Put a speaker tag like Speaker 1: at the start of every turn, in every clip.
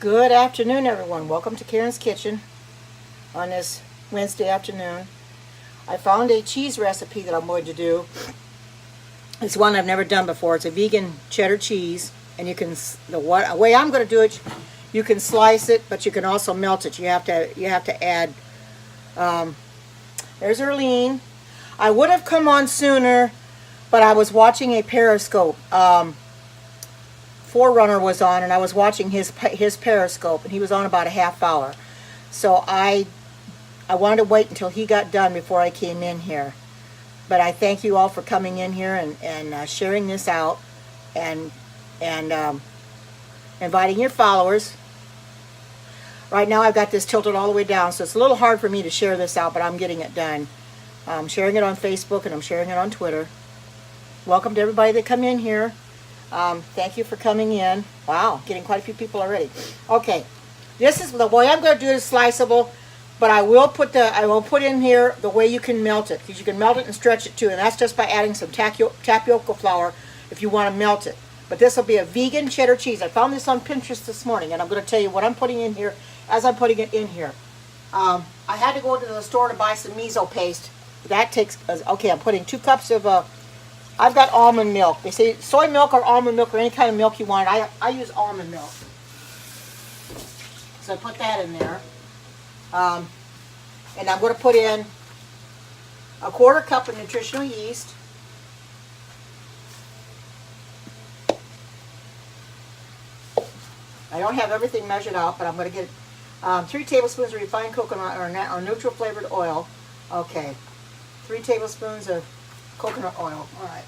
Speaker 1: Good afternoon, everyone. Welcome to Karen's Kitchen on this Wednesday afternoon. I found a cheese recipe that I'm going to do. It's one I've never done before. It's a vegan cheddar cheese, and you can the way I'm going to do it. You can slice it, but you can also melt it. You have to add. There's Erlene. I would have come on sooner, but I was watching a Periscope. Forerunner was on, and I was watching his Periscope, and he was on about a half hour. So I wanted to wait until he got done before I came in here. But I thank you all for coming in here and sharing this out, and inviting your followers. Right now I've got this tilted all the way down, so it's a little hard for me to share this out, but I'm getting it done. I'm sharing it on Facebook, and I'm sharing it on Twitter. Welcome to everybody that come in here. Thank you for coming in. Wow, getting quite a few people already. Okay, this is the way I'm going to do it is sliceable, but I will put in here the way you can melt it, because you can melt it and stretch it too, and that's just by adding some tapioca flour if you want to melt it. But this will be a vegan cheddar cheese. I found this on Pinterest this morning, and I'm going to tell you what I'm putting in here as I'm putting it in here. I had to go to the store to buy some miso paste. That takes, okay, I'm putting 2 cups of I've got almond milk. They say soy milk or almond milk or any kind of milk you want. I use almond milk. So I put that in there. And I'm going to put in a 1/4 cup of nutritional yeast. I don't have everything measured out, but I'm going to get 3 tablespoons of refined coconut or neutral flavored oil. Okay. 3 tablespoons of coconut oil. All right.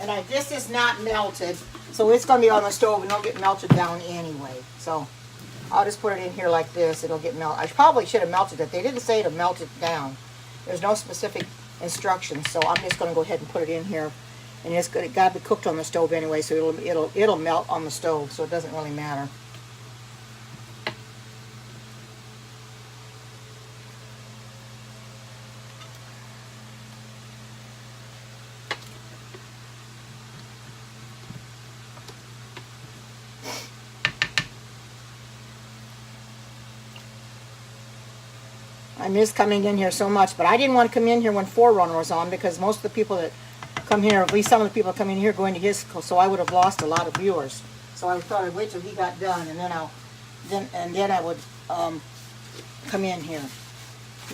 Speaker 1: And this is not melted, so it's going to be on the stove and it'll get melted down anyway. So I'll just put it in here like this. It'll get melted. I probably should have melted it. They didn't say to melt it down. There's no specific instructions, so I'm just going to go ahead and put it in here. And it's got to be cooked on the stove anyway, so it'll melt on the stove, so it doesn't really matter. I miss coming in here so much, but I didn't want to come in here when Forerunner was on, because most of the people that come here, at least some of the people that come in here, going to his, so I would have lost a lot of viewers. So I thought I'd wait till he got done, and then I would come in here.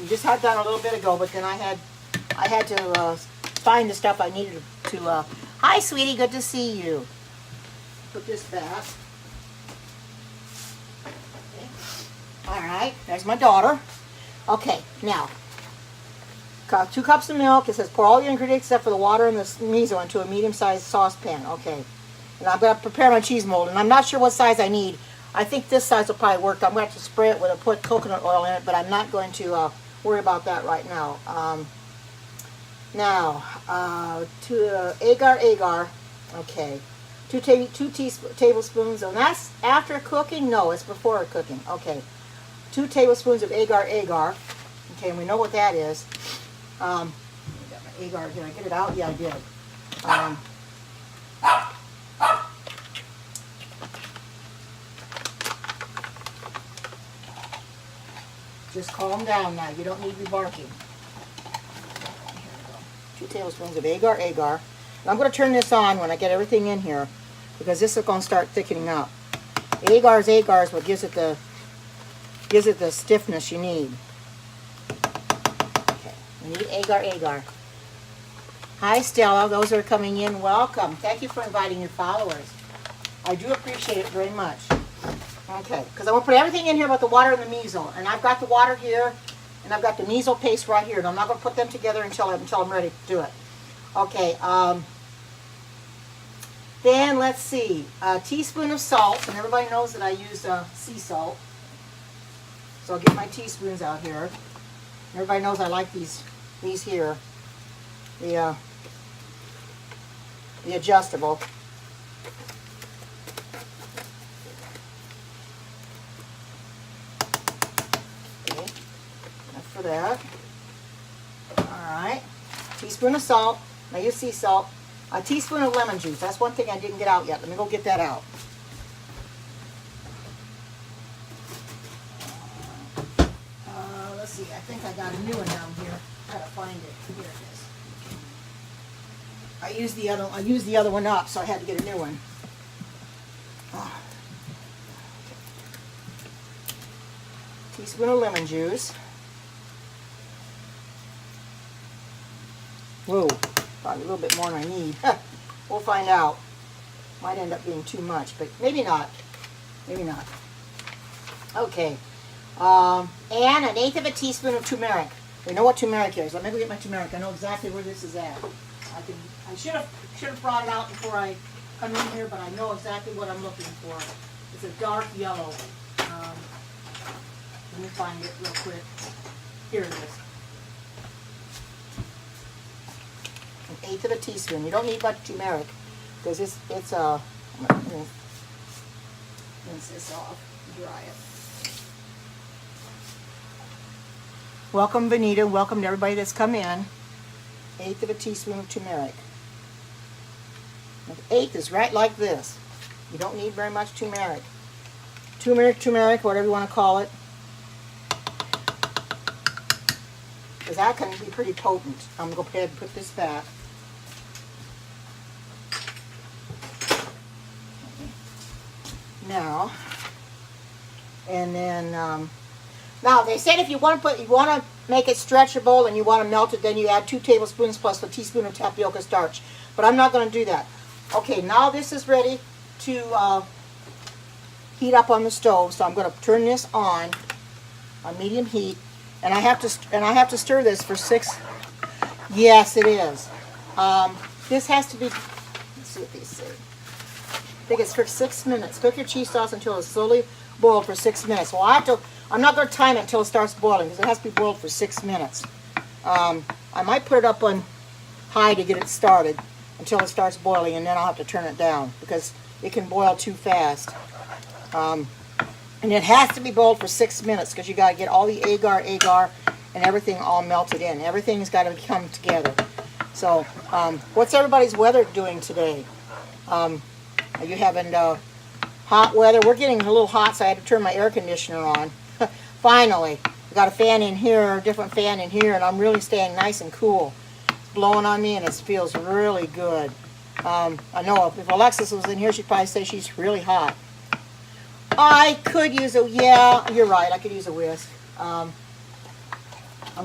Speaker 1: We just had done a little bit ago, but then I had to find the stuff I needed to. Hi, sweetie, good to see you. Put this back. Okay. All right, there's my daughter. Okay, now, 2 cups of milk. It says pour all your ingredients except for the water and the miso into a medium-sized saucepan. Okay, and I'm going to prepare my cheese mold, and I'm not sure what size I need. I think this size will probably work. I'm going to have to spray it with put coconut oil in it, but I'm not going to worry about that right now. To agar. Okay, 2 tablespoons, and that's after cooking? No, it's before cooking. Okay. 2 tablespoons of agar. Okay, and we know what that is. I got my agar. Did I get it out? Yeah, I did. Just calm down now. You don't need to be barking. Here we go. 2 tablespoons of agar. And I'm going to turn this on when I get everything in here, because this is going to start thickening up. Agar is what gives it the stiffness you need. Okay, we need agar. Hi, Stella. Those that are coming in, welcome. Thank you for inviting your followers. I do appreciate it very much. Okay, because I want to put everything in here but the water and the miso. And I've got the water here, and I've got the miso paste right here. And I'm not going to put them together until I'm ready to do it. Okay, then let's see. A teaspoon of salt, and everybody knows that I use sea salt. So I'll get my teaspoons out here. Everybody knows I like these here. The adjustable. Okay, enough for that. All right. Teaspoon of salt. I use sea salt. A teaspoon of lemon juice. That's one thing I didn't get out yet. Let me go get that out. Let's see. I think I got a new one down here. Gotta find it. Here it is. I used the other one up, so I had to get a new one. Teaspoon of lemon juice. Whoa, probably a little bit more than I need. We'll find out. Might end up being too much, but maybe not. Maybe not. Okay. And 1/8 of a teaspoon of turmeric. We know what turmeric is. Let me go get my turmeric. I know exactly where this is at. I should have brought it out before I come in here, but I know exactly what I'm looking for. It's a dark yellow. Let me find it real quick. Here it is. 1/8 of a teaspoon. You don't need much turmeric because I'm going to rinse this off, dry it. Welcome, Vanita. Welcome to everybody that's come in. 1/8 of a teaspoon of turmeric. 1/8 is right like this. You don't need very much turmeric. Turmeric, whatever you want to call it. Because that can be pretty potent. I'm going to go ahead and put this back. Now, and then, now they said if you want to make it stretchable and you want to melt it, then you add 2 tablespoons plus a teaspoon of tapioca starch. But I'm not going to do that. Okay, now this is ready to heat up on the stove. So I'm going to turn this on medium heat. And I have to stir this for 6. Yes, it is. This has to be. Let's see what they say. I think it's for 6 minutes. Cook your cheese sauce until it's slowly boiled for 6 minutes. Well, I'm not going to time it until it starts boiling because it has to be boiled for 6 minutes. I might put it up on high to get it started until it starts boiling, and then I'll have to turn it down because it can boil too fast. And it has to be boiled for 6 minutes because you got to get all the agar, and everything all melted in. Everything's got to come together. So, what's everybody's weather doing today? Are you having hot weather? We're getting a little hot, so I had to turn my air conditioner on. Finally, I got a fan in here, a different fan in here, and I'm really staying nice and cool. It's blowing on me, and it feels really good. I know if Alexis was in here, she'd probably say she's really hot. I could use yeah, you're right, I could use a whisk. I'm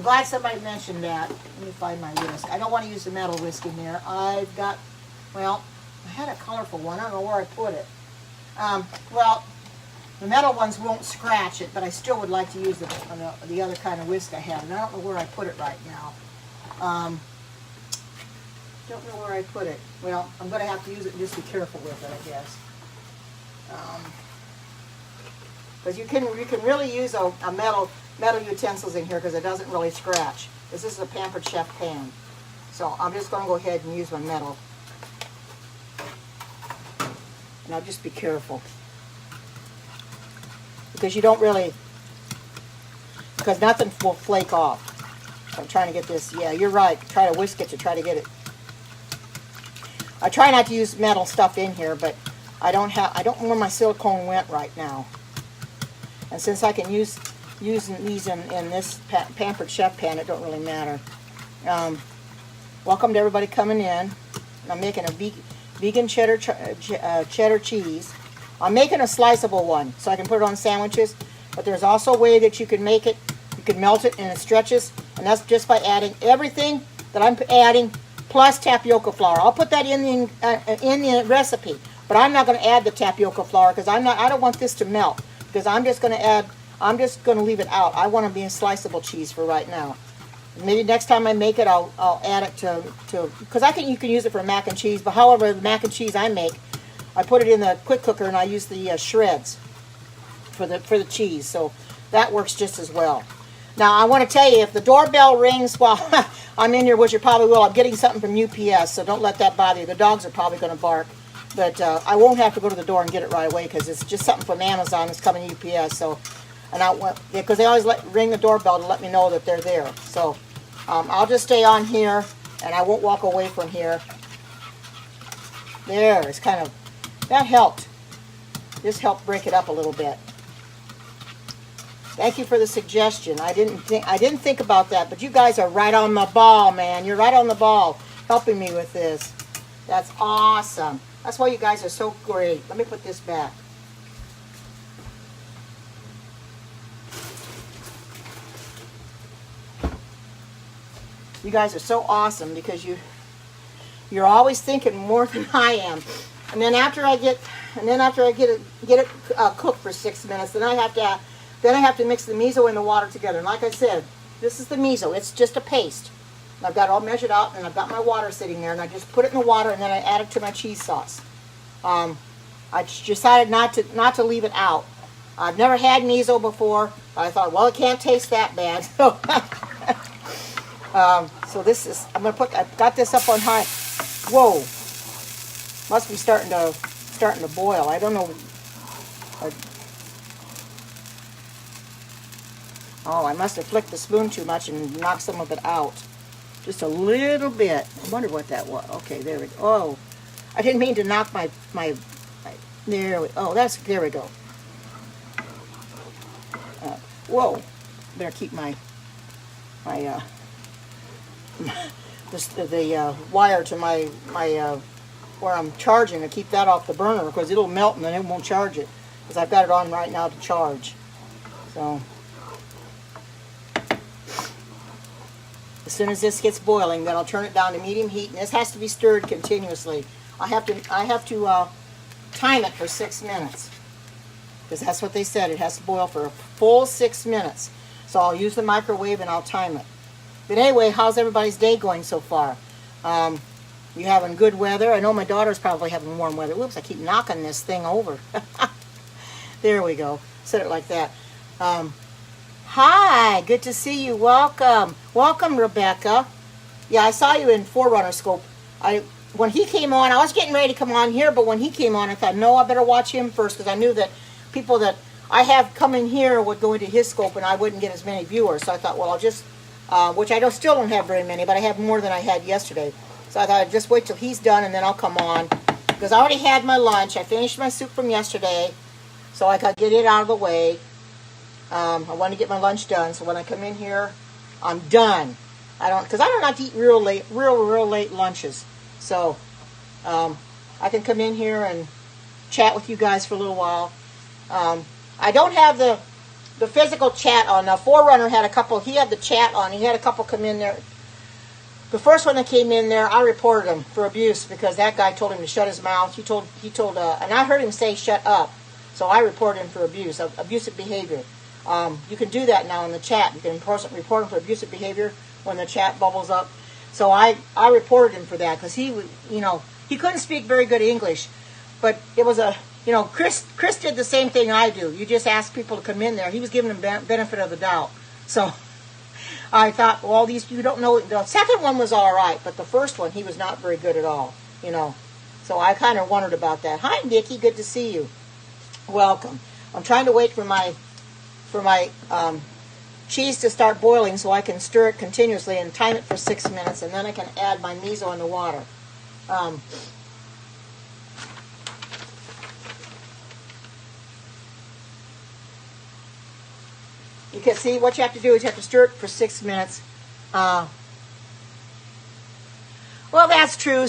Speaker 1: glad somebody mentioned that. Let me find my whisk. I don't want to use the metal whisk in there. I've got, well, I had a colorful one. I don't know where I put it. Well, the metal ones won't scratch it, but I still would like to use the other kind of whisk I have. And I don't know where I put it right now. Don't know where I put it. Well, I'm going to have to use it and just be careful with it, I guess. Because you can really use a metal utensils in here because it doesn't really scratch. This is a Pampered Chef pan. So I'm just going to go ahead and use my metal. And I'll just be careful. Because you don't really, because nothing will flake off. So I'm trying to get this, yeah, you're right. Try to whisk it to try to get it. I try not to use metal stuff in here, but I don't know where my silicone went right now. And since I can use these in this Pampered Chef pan, it don't really matter. Welcome to everybody coming in. I'm making a vegan cheddar cheese. I'm making a sliceable one so I can put it on sandwiches. But there's also a way that you can make it. You can melt it and it stretches, and that's just by adding everything that I'm adding plus tapioca flour. I'll put that in the recipe, but I'm not going to add the tapioca flour because I don't want this to melt. Because I'm just going to leave it out. I want to be a sliceable cheese for right now. Maybe next time I make it, I'll add it to because you can use it for mac and cheese. But however, the mac and cheese I make, I put it in the quick cooker and I use the shreds for the cheese. So that works just as well. Now I want to tell you, if the doorbell rings while I'm in here, which it probably will, I'm getting something from UPS, so don't let that bother you. The dogs are probably going to bark. But I won't have to go to the door and get it right away because it's just something from Amazon that's coming UPS. So, because they always ring the doorbell to let me know that they're there. So, I'll just stay on here and I won't walk away from here. There, it's kind of, that helped. This helped break it up a little bit. Thank you for the suggestion. I didn't think about that, but you guys are right on the ball, man. You're right on the ball helping me with this. That's awesome. That's why you guys are so great. Let me put this back. You guys are so awesome because you're always thinking more than I am. And then after I get it cooked for 6 minutes, then I have to mix the miso and the water together. And like I said, this is the miso. It's just a paste. And I've got it all measured out, and I've got my water sitting there, and I just put it in the water, and then I add it to my cheese sauce. I decided not to leave it out. I've never had miso before, but I thought, well, it can't taste that bad. So this is, I've got this up on high. Whoa, must be starting to boil. I don't know. Oh, I must have flicked the spoon too much and knocked some of it out. Just a little bit. I wonder what that was. Okay, there we go. Oh, I didn't mean to knock my there we go. Whoa, better keep the wire to my where I'm charging, to keep that off the burner because it'll melt and then it won't charge it because I've got it on right now to charge. So as soon as this gets boiling, then I'll turn it down to medium heat, and this has to be stirred continuously. I have to time it for 6 minutes because that's what they said. It has to boil for a full 6 minutes. So I'll use the microwave and I'll time it. But anyway, how's everybody's day going so far? You having good weather? I know my daughter's probably having warm weather. Whoops, I keep knocking this thing over. There we go. Set it like that. Hi, good to see you. Welcome. Welcome, Rebecca. Yeah, I saw you in Forerunner Scope. When he came on, I was getting ready to come on here, but when he came on, I thought, no, I better watch him first because I knew that people that I have coming here would go into his scope and I wouldn't get as many viewers. So I thought, well, I'll just, which I still don't have very many, but I have more than I had yesterday. So I thought I'd just wait till he's done and then I'll come on because I already had my lunch. I finished my soup from yesterday, so I could get it out of the way. I want to get my lunch done, so when I come in here, I'm done. Because I don't like to eat real late lunches. So I can come in here and chat with you guys for a little while. I don't have the physical chat on. Now, Forerunner had a couple. He had the chat on. He had a couple come in there. The first one that came in there, I reported him for abuse because that guy told him to shut his mouth. He told, and I heard him say "shut up," so I reported him for abusive behavior. You can do that now in the chat. You can report him for abusive behavior when the chat bubbles up. So I reported him for that because he couldn't speak very good English, but it was Chris did the same thing I do. You just ask people to come in there. He was giving them benefit of the doubt. So I thought, well, these you don't know. The second one was all right, but the first one he was not very good at all. So I kind of wondered about that. Hi, Nikki. Good to see you. Welcome. I'm trying to wait for my cheese to start boiling so I can stir it continuously and time it for 6 minutes, and then I can add my miso in the water. You can see what you have to do is you have to stir it for 6 minutes. Well, that's true.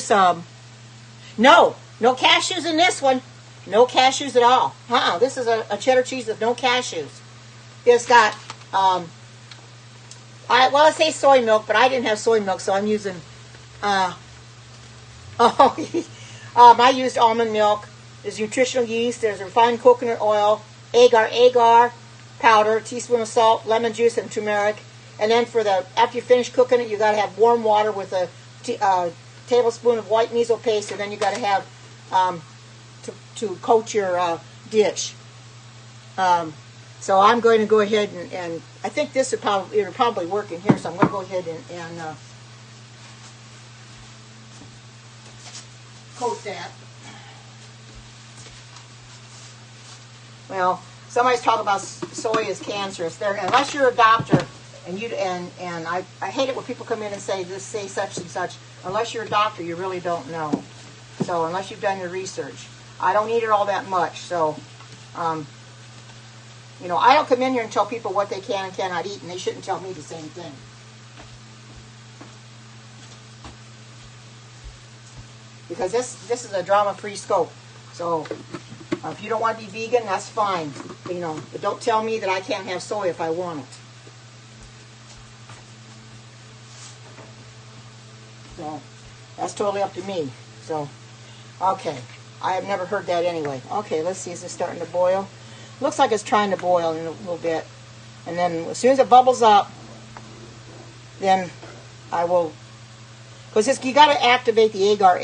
Speaker 1: No cashews in this one. No cashews at all. This is a cheddar cheese with no cashews. It's got, it says soy milk, but I didn't have soy milk, so I'm using, I used almond milk. There's nutritional yeast. There's refined coconut oil, agar powder, a teaspoon of salt, lemon juice, and turmeric. And then after you finish cooking it, you got to have warm water with a tablespoon of white miso paste, and then you got to have to coat your dish. So I'm going to go ahead and I think this would probably work in here. So I'm going to go ahead and coat that. Well, somebody's talking about soy is cancerous. Unless you're a doctor, and I hate it when people come in and say such and such. Unless you're a doctor, you really don't know. So unless you've done your research, I don't eat it all that much. So, you know, I don't come in here and tell people what they can and cannot eat, and they shouldn't tell me the same thing. Because this is a drama-free scope. So if you don't want to be vegan, that's fine. You know, but don't tell me that I can't have soy if I want it. So that's totally up to me. So, okay. I have never heard that anyway. Okay, let's see. Is it starting to boil? Looks like it's trying to boil in a little bit. And then as soon as it bubbles up, then I will... Because you got to activate the agar.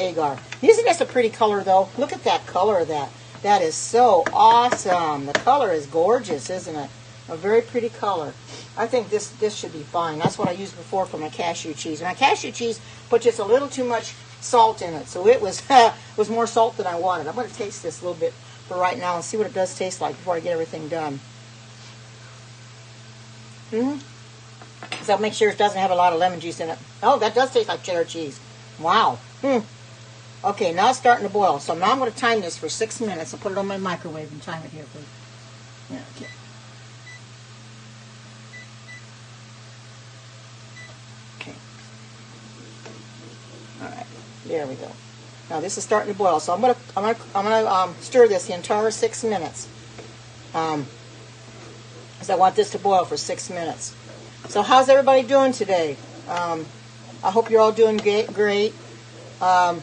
Speaker 1: Isn't this a pretty color, though? Look at that color of that. That is so awesome. The color is gorgeous, isn't it? A very pretty color. I think this should be fine. That's what I used before for my cashew cheese. My cashew cheese put just a little too much salt in it, so it was was more salt than I wanted. I'm going to taste this a little bit for right now and see what it does taste like before I get everything done. So I'll make sure it doesn't have a lot of lemon juice in it. Oh, that does taste like cheddar cheese. Wow. Okay, now it's starting to boil. So now I'm going to time this for 6 minutes. I'll put it on my microwave and time it here for you. Yeah, okay. Okay. All right. There we go. Now this is starting to boil. So I'm gonna stir this the entire 6 minutes. Because I want this to boil for 6 minutes. So how's everybody doing today? I hope you're all doing great. I'm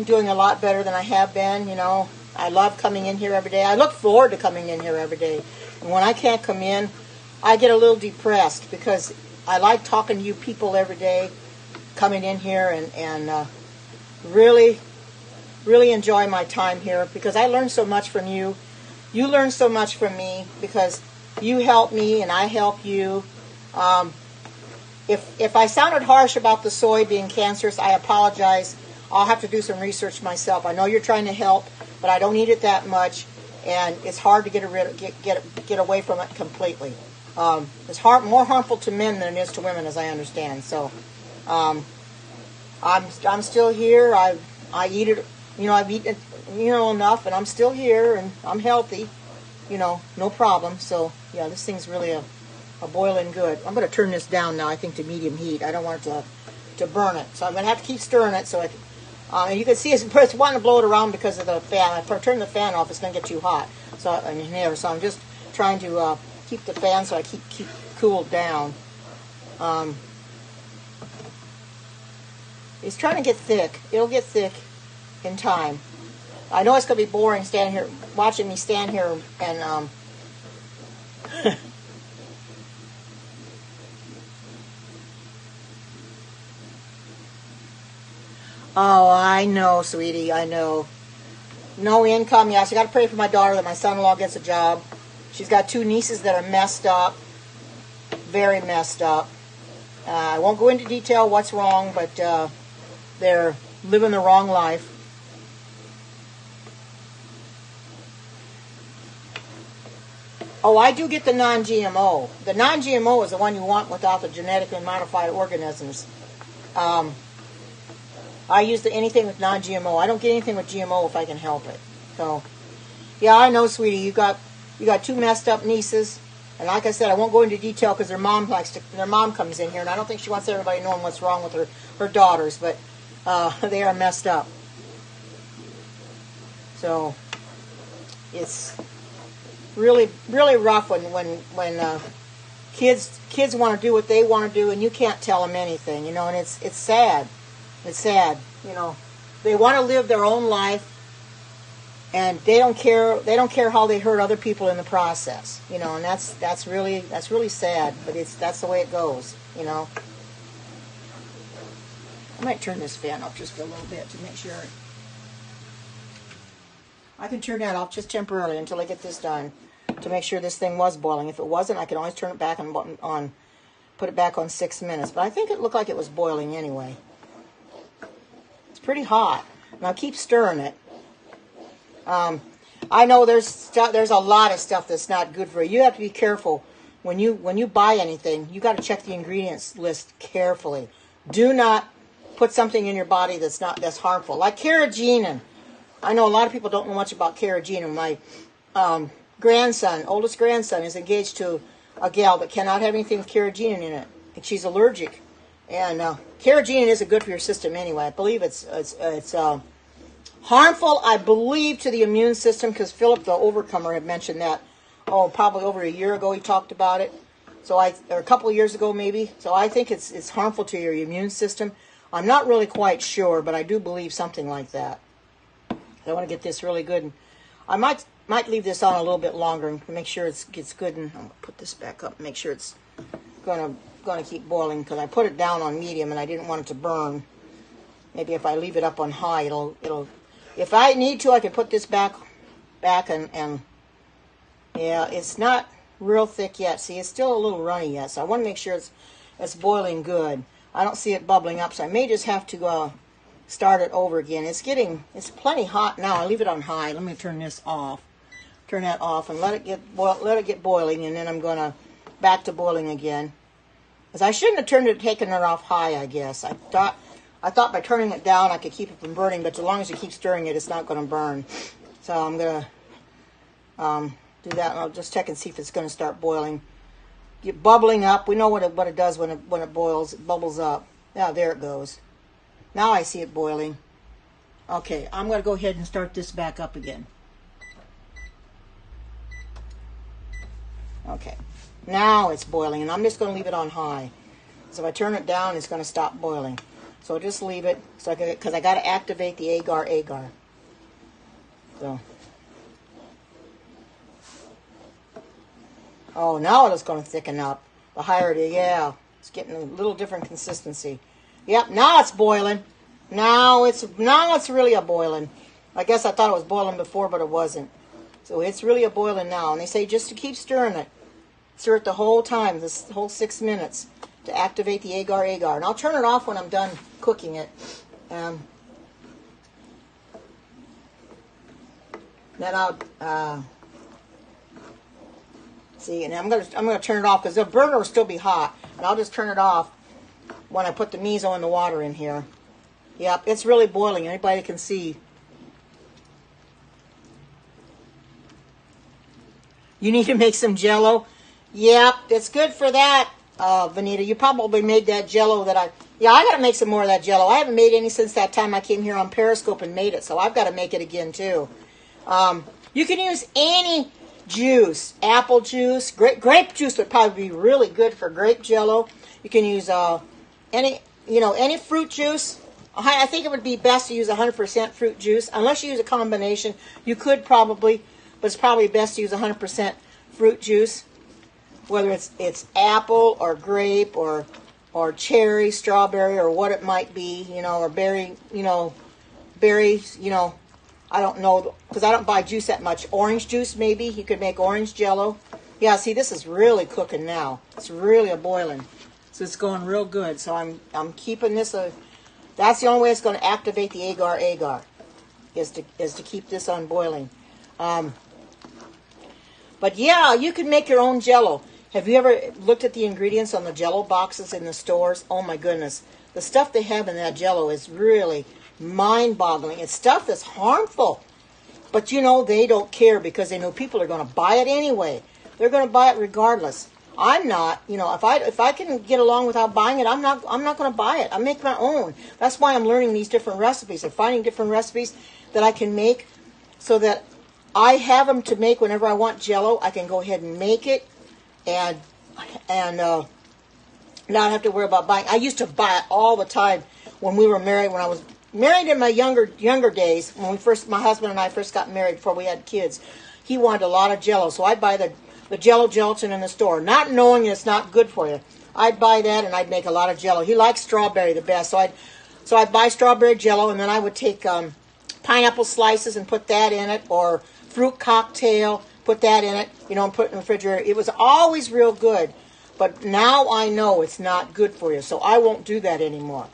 Speaker 1: doing a lot better than I have been. You know, I love coming in here every day. I look forward to coming in here every day. And when I can't come in, I get a little depressed because I like talking to you people every day, coming in here and really enjoy my time here because I learn so much from you. You learn so much from me because you help me and I help you. If I sounded harsh about the soy being cancerous, I apologize. I'll have to do some research myself. I know you're trying to help, but I don't eat it that much, and it's hard to get away from it completely. It's more harmful to men than it is to women, as I understand. So, I'm still here. I eat it. You know, I've eaten it, enough, and I'm still here, and I'm healthy. No problem. So, yeah, this thing's really a boiling good. I'm going to turn this down now, I think, to medium heat. I don't want it to burn it. So I'm going to have to keep stirring it. So and you can see it's wanting to blow it around because of the fan. If I turn the fan off, it's going to get too hot. So in here, so I'm just trying to keep the fan so I keep cooled down. It's trying to get thick. It'll get thick in time. I know it's going to be boring standing here, watching me stand here and Oh, I know, sweetie, I know. No income, yes. I got to pray for my daughter that my son-in-law gets a job. She's got 2 nieces that are messed up, very messed up. I won't go into detail what's wrong, but they're living the wrong life. Oh, I do get the non-GMO. The non-GMO is the one you want without the genetically modified organisms. I use anything with non-GMO. I don't get anything with GMO if I can help it. So, yeah, I know, sweetie. You got 2 messed up nieces, and like I said, I won't go into detail because their mom comes in here, and I don't think she wants everybody knowing what's wrong with her daughters, but they are messed up. So, it's really rough when kids want to do what they want to do, and you can't tell them anything, and it's sad. It's sad, They want to live their own life, and they don't care. They don't care how they hurt other people in the process, and that's really sad. But that's the way it goes, I might turn this fan off just for a little bit to make sure. I can turn that off just temporarily until I get this done to make sure this thing was boiling. If it wasn't, I can always turn it back on, put it back on 6 minutes. But I think it looked like it was boiling anyway. Pretty hot. Now keep stirring it. I know there's a lot of stuff that's not good for you. You have to be careful when you buy anything. You got to check the ingredients list carefully. Do not put something in your body that's harmful, like carrageenan. I know a lot of people don't know much about carrageenan. My oldest grandson, is engaged to a gal that cannot have anything with carrageenan in it, and she's allergic. And carrageenan isn't good for your system anyway. I believe it's harmful, I believe, to the immune system, because Philip the Overcomer had mentioned that. Oh, probably over a year ago he talked about it. Or a couple of years ago maybe. So I think it's harmful to your immune system. I'm not really quite sure, but I do believe something like that. I want to get this really good. And I might leave this on a little bit longer and make sure it gets good. And I'm gonna put this back up and make sure it's gonna keep boiling, because I put it down on medium and I didn't want it to burn. Maybe if I leave it up on high, it'll. If I need to, I can put this back and yeah, it's not real thick yet. See, it's still a little runny yet, so I want to make sure it's boiling good. I don't see it bubbling up, so I may just have to start it over again. It's plenty hot now. I leave it on high. Let me turn this off. Turn that off and let it get boiling, and then I'm gonna back to boiling again. Because I shouldn't have taken it off high, I guess. I thought by turning it down I could keep it from burning, but as long as you keep stirring it, it's not going to burn. So I'm going to do that, and I'll just check and see if it's going to start boiling. Get bubbling up. We know what it does when it boils. It bubbles up. Yeah, there it goes. Now I see it boiling. Okay, I'm going to go ahead and start this back up again. Okay, now it's boiling, and I'm just going to leave it on high. So if I turn it down, it's going to stop boiling. So just leave it, because I got to activate the agar. So, oh, now it's going to thicken up. The higher it is, yeah, it's getting a little different consistency. Yep, now it's boiling. Now it's really a boiling. I guess I thought it was boiling before, but it wasn't. So it's really a boiling now. And they say just to keep stirring it. Stir it the whole time, this whole 6 minutes, to activate the agar. And I'll turn it off when I'm done cooking it. Then I'll see, and I'm gonna turn it off because the burner will still be hot, and I'll just turn it off when I put the miso and the water in here. Yep, it's really boiling. Anybody can see. You need to make some Jell-O. Yep, it's good for that, Vanita. You probably made that Jell-O that I got to make some more of that Jell-O. I haven't made any since that time I came here on Periscope and made it, so I've got to make it again too. You can use any juice, apple juice, grape juice would probably be really good for grape Jell-O. You can use any fruit juice. I think it would be best to use 100% fruit juice, unless you use a combination. You could probably, but it's probably best to use 100% fruit juice, whether it's apple or grape or cherry, strawberry, or what it might be, or berry, berries, I don't know, because I don't buy juice that much. Orange juice, maybe. You could make orange Jell-O. Yeah, see, this is really cooking now. It's really a boiling. So it's going real good. So I'm keeping this that's the only way it's going to activate the agar is to keep this on boiling. But yeah, you can make your own Jell-O. Have you ever looked at the ingredients on the Jell-O boxes in the stores? Oh my goodness. The stuff they have in that Jell-O is really mind-boggling. It's stuff that's harmful. But they don't care, because they know people are going to buy it anyway. They're going to buy it regardless. I'm not, if I can get along without buying it, I'm not going to buy it. I make my own. That's why I'm learning these different recipes and finding different recipes that I can make, so that I have them to make whenever I want Jell-O. I can go ahead and make it and not have to worry about buying. I used to buy it all the time when we were married. When I was married in my younger days, when my husband and I first got married before we had kids, he wanted a lot of Jell-O, so I'd buy the Jell-O gelatin in the store, not knowing it's not good for you. I'd buy that, and I'd make a lot of Jell-O. He likes strawberry the best, so I'd buy strawberry Jell-O, and then I would take pineapple slices and put that in it, or fruit cocktail, put that in it, and put it in the refrigerator. It was always real good, but now I know it's not good for you, so I won't do that anymore.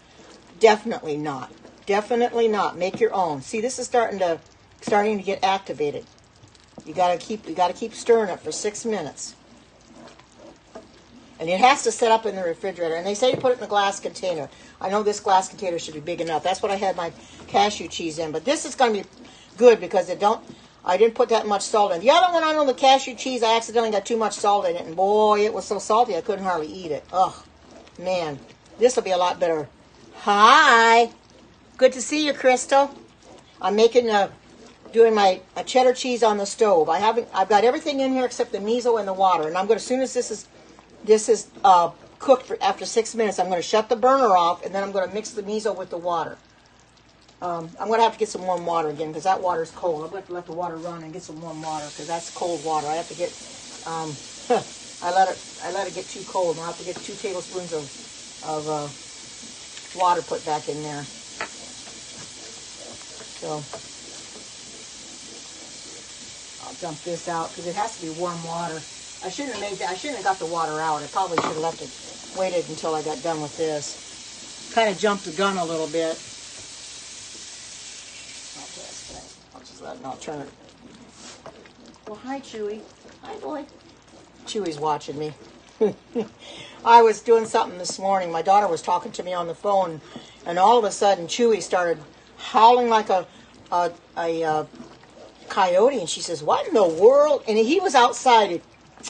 Speaker 1: Definitely not. Definitely not. Make your own. See, this is starting to get activated. You gotta keep stirring it for 6 minutes. And it has to set up in the refrigerator. And they say to put it in a glass container. I know this glass container should be big enough. That's what I had my cashew cheese in. But this is going to be good because I didn't put that much salt in. The other one, I know the cashew cheese, I accidentally got too much salt in it. And boy, it was so salty I couldn't hardly eat it. Ugh, man. This will be a lot better. Hi. Good to see you, Crystal. I'm doing my cheddar cheese on the stove. I've got everything in here except the miso and the water. And I'm going to, as soon as this is cooked after 6 minutes, I'm going to shut the burner off, and then I'm going to mix the miso with the water. I'm going to have to get some warm water again because that water is cold. I'm going to have to let the water run and get some warm water because that's cold water. I have to get, I let it get too cold, and I have to get 2 tablespoons of water put back in there. So I'll dump this out because it has to be warm water. I shouldn't have made that. I shouldn't have got the water out. I probably should have waited until I got done with this. Kind of jumped the gun a little bit. I'll just let it. I'll turn it. Well, hi, Chewy. Hi, boy. Chewy's watching me. I was doing something this morning. My daughter was talking to me on the phone, and all of a sudden, Chewy started howling like a coyote, and she says, "What in the world?" And he was outside.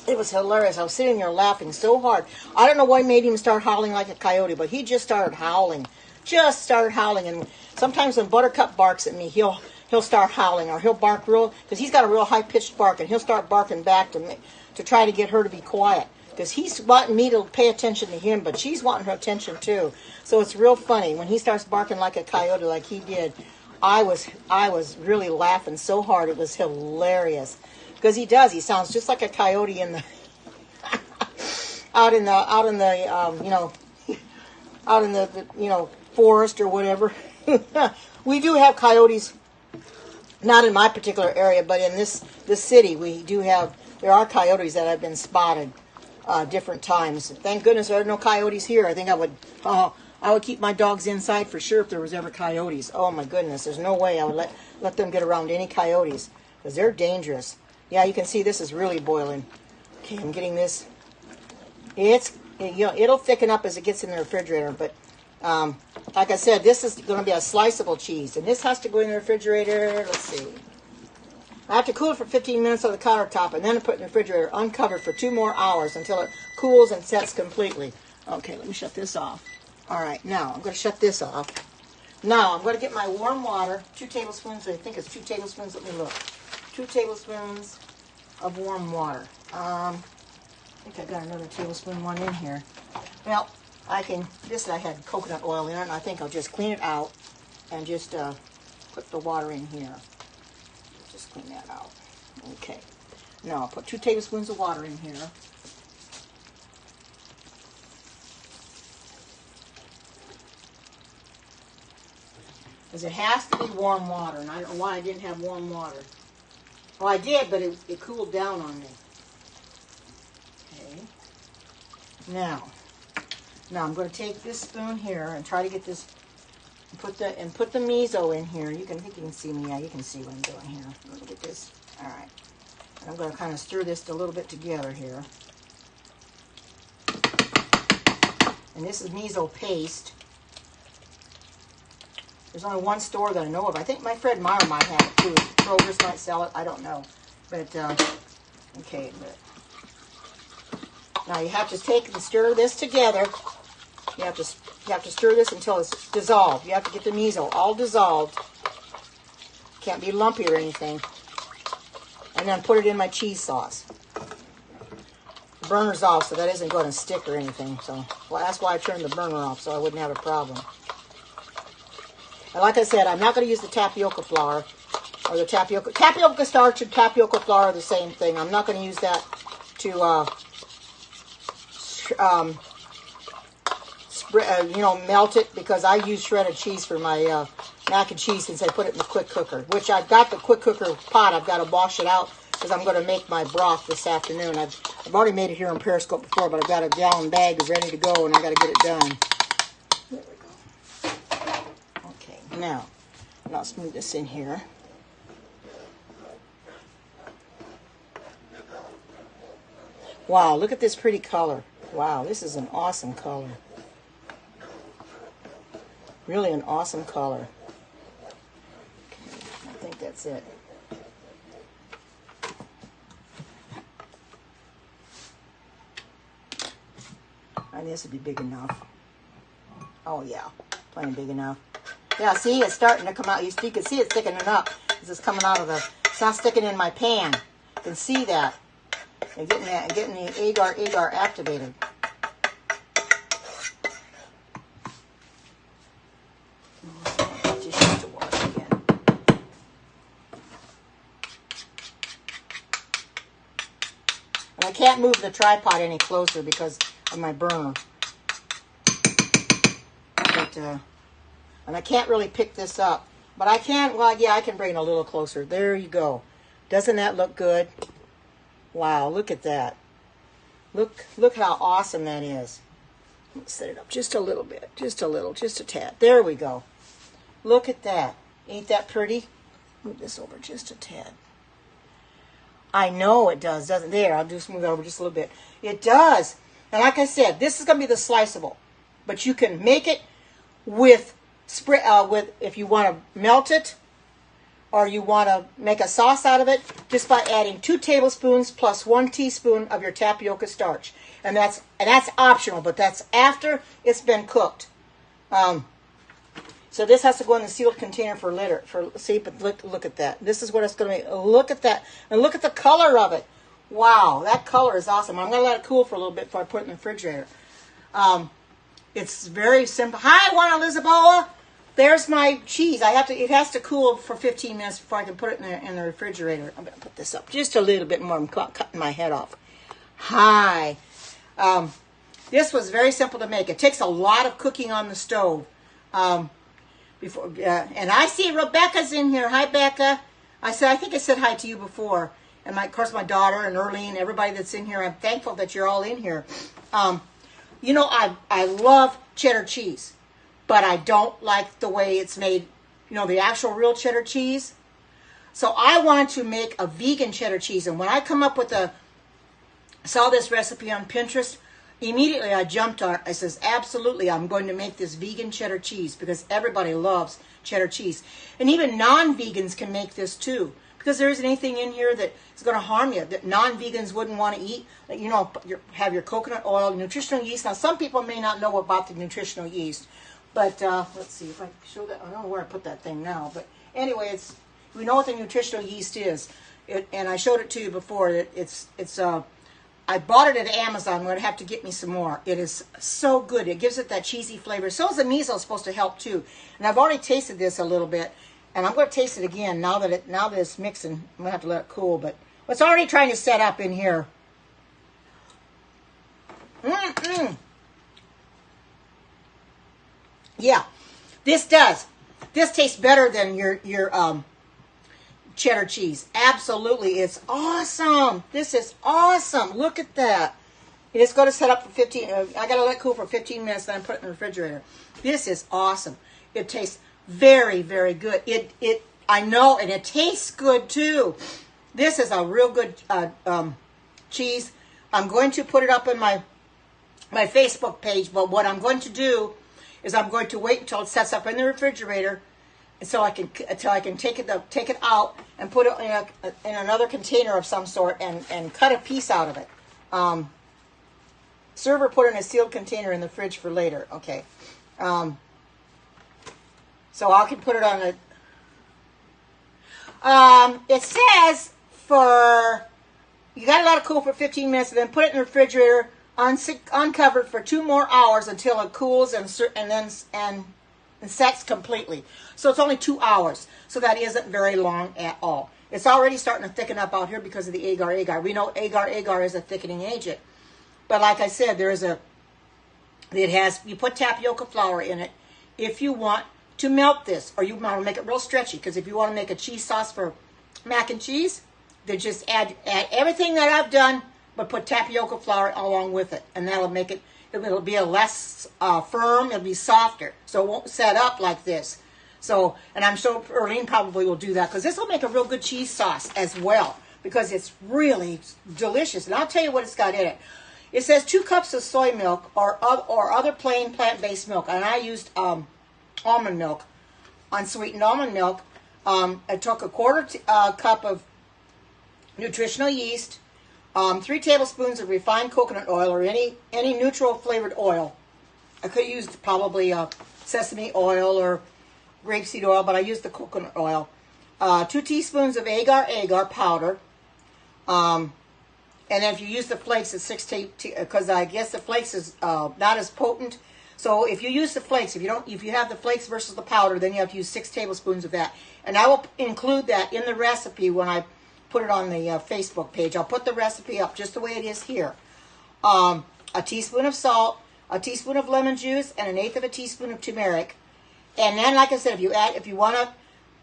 Speaker 1: It was hilarious. I was sitting there laughing so hard. I don't know what made him start howling like a coyote, but he just started howling. Just started howling. And sometimes when Buttercup barks at me, he'll start howling, or he'll bark because he's got a real high-pitched bark, and he'll start barking back to try to get her to be quiet. Because he's wanting me to pay attention to him, but she's wanting her attention too. So it's real funny. When he starts barking like a coyote like he did, I was really laughing so hard. It was hilarious. Because he does. He sounds just like a coyote in the out in the forest or whatever. We do have coyotes, not in my particular area, but in this city there are coyotes that have been spotted different times. Thank goodness there are no coyotes here. I think I would keep my dogs inside for sure if there was ever coyotes. Oh my goodness, there's no way I would let them get around any coyotes because they're dangerous. Yeah, you can see this is really boiling. Okay, I'm getting this. It'll thicken up as it gets in the refrigerator, but like I said, this is going to be a sliceable cheese, and this has to go in the refrigerator. Let's see. I have to cool it for 15 minutes on the countertop, and then put it in the refrigerator uncovered for 2 more hours until it cools and sets completely. Okay, let me shut this off. All right, now I'm going to shut this off. Now I'm going to get my warm water, 2 tablespoons. I think it's 2 tablespoons. Let me look. 2 tablespoons of warm water. I think I got another tablespoon one in here. Well, I had coconut oil in it, and I think I'll just clean it out and just put the water in here. Just clean that out. Okay. Now I'll put 2 tablespoons of water in here. Because it has to be warm water, and I don't know why I didn't have warm water. Well, I did, but it cooled down on me. Okay. Now I'm going to take this spoon here and try to get this, and put the miso in here. I think you can see me. Yeah, you can see what I'm doing here. Let me get this. All right. And I'm going to kind of stir this a little bit together here. And this is miso paste. There's only one store that I know of. I think my friend Myra might have it too. Kroger's might sell it. I don't know. But, okay. Now you have to take and stir this together. You have to stir this until it's dissolved. You have to get the miso all dissolved. Can't be lumpy or anything. And then put it in my cheese sauce. The burner's off, so that isn't going to stick or anything. So, well, that's why I turned the burner off, so I wouldn't have a problem. And like I said, I'm not going to use the tapioca flour or the tapioca starch and tapioca flour are the same thing. I'm not going to use that to melt it, because I use shredded cheese for my mac and cheese since I put it in the quick cooker, which I've got the quick cooker pot. I've got to wash it out because I'm going to make my broth this afternoon. I've already made it here on Periscope before, but I've got a gallon bag ready to go, and I got to get it done. There we go. Okay, now I'll smooth this in here. Wow, look at this pretty color. Wow, this is an awesome color. Really an awesome color. Okay, I think that's it. And this would be big enough. Oh yeah, plenty big enough. Yeah, see, it's starting to come out. You can see it's thickening up. It's coming out of the, it's not sticking in my pan. You can see that. And getting the agar activated. Just used to wash again. And I can't move the tripod any closer because of my burner. But, and I can't really pick this up. But I can, well, yeah, I can bring it a little closer. There you go. Doesn't that look good? Wow, look at that. Look how awesome that is. Let's set it up just a little bit. Just a tad. There we go. Look at that. Ain't that pretty? Move this over just a tad. I know it does, doesn't it? There, I'll just move it over just a little bit. It does. And like I said, this is going to be the sliceable. But you can make it with if you want to melt it, or you want to make a sauce out of it, just by adding 2 tablespoons plus 1 teaspoon of your tapioca starch. And that's optional, but that's after it's been cooked. So this has to go in the sealed container for later. See, but look at that. This is what it's going to be. Look at that. And look at the color of it. Wow, that color is awesome. I'm going to let it cool for a little bit before I put it in the refrigerator. It's very simple. Hi, Juana Lisaboa. There's my cheese. It has to cool for 15 minutes before I can put it in the refrigerator. I'm going to put this up just a little bit more. I'm cutting my head off. Hi. This was very simple to make. It takes a lot of cooking on the stove. And I see Rebecca's in here. Hi, Becca. I think I said hi to you before. And of course, my daughter and Earlene, everybody that's in here. I'm thankful that you're all in here. You know, I love cheddar cheese. But I don't like the way it's made, you know, the actual real cheddar cheese. So I wanted to make a vegan cheddar cheese. And when I saw this recipe on Pinterest, immediately I jumped on it. I says, absolutely, I'm going to make this vegan cheddar cheese because everybody loves cheddar cheese. And even non-vegans can make this too. Because there isn't anything in here that is going to harm you, that non-vegans wouldn't want to eat. You know, have your coconut oil, nutritional yeast. Now, some people may not know about the nutritional yeast. But let's see if I show that. I don't know where I put that thing now. But anyway, we know what the nutritional yeast is. And I showed it to you before. I bought it at Amazon. I'm going to have to get me some more. It is so good. It gives it that cheesy flavor. So is the miso supposed to help too. And I've already tasted this a little bit. And I'm going to taste it again now that it's mixing. I'm going to have to let it cool. But it's already trying to set up in here. Yeah, this does. This tastes better than your cheddar cheese. Absolutely, it's awesome. This is awesome. Look at that. It's going to set up for 15. I got to let it cool for 15 minutes, then I put it in the refrigerator. This is awesome. It tastes very, very good. I know, and it tastes good too. This is a real good cheese. I'm going to put it up in my Facebook page, but what I'm going to do is I'm going to wait until it sets up in the refrigerator, until I can take it out and put it in another container of some sort and cut a piece out of it. Serve or put in a sealed container in the fridge for later. Okay. So I can put it on it says you got to let it cool for 15 minutes and then put it in the refrigerator uncovered for 2 more hours until it cools and sets completely. So it's only 2 hours. So that isn't very long at all. It's already starting to thicken up out here because of the agar. We know agar is a thickening agent. But like I said, you put tapioca flour in it if you want to melt this, or you want to make it real stretchy. Because if you want to make a cheese sauce for mac and cheese, then just add everything that I've done, but put tapioca flour along with it, and that'll make it. It'll be a less firm. It'll be softer, so it won't set up like this. So, and I'm sure Earlene probably will do that because this will make a real good cheese sauce as well because it's really delicious. And I'll tell you what it's got in it. It says 2 cups of soy milk or other plain plant-based milk, and I used almond milk, unsweetened almond milk. I took a quarter cup of nutritional yeast, 3 tablespoons of refined coconut oil or any neutral flavored oil. I could have used probably sesame oil or grapeseed oil, but I used the coconut oil. 2 teaspoons of agar powder. And then if you use the flakes, it's 6 because I guess the flakes is not as potent. So if you use the flakes, if you have the flakes versus the powder, then you have to use 6 tablespoons of that. And I will include that in the recipe when I put it on the Facebook page. I'll put the recipe up just the way it is here. A teaspoon of salt, a teaspoon of lemon juice, and 1/8 of a teaspoon of turmeric. And then, like I said, if you want to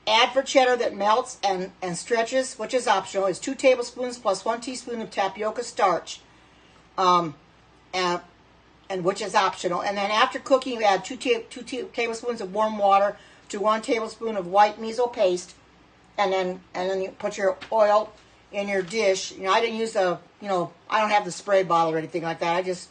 Speaker 1: add for cheddar that melts and stretches, which is optional, is 2 tablespoons plus 1 teaspoon of tapioca starch, and which is optional. And then after cooking, you add 2 tablespoons of warm water to 1 tablespoon of white miso paste, and then you put your oil in your dish. I didn't use I don't have the spray bottle or anything like that. I just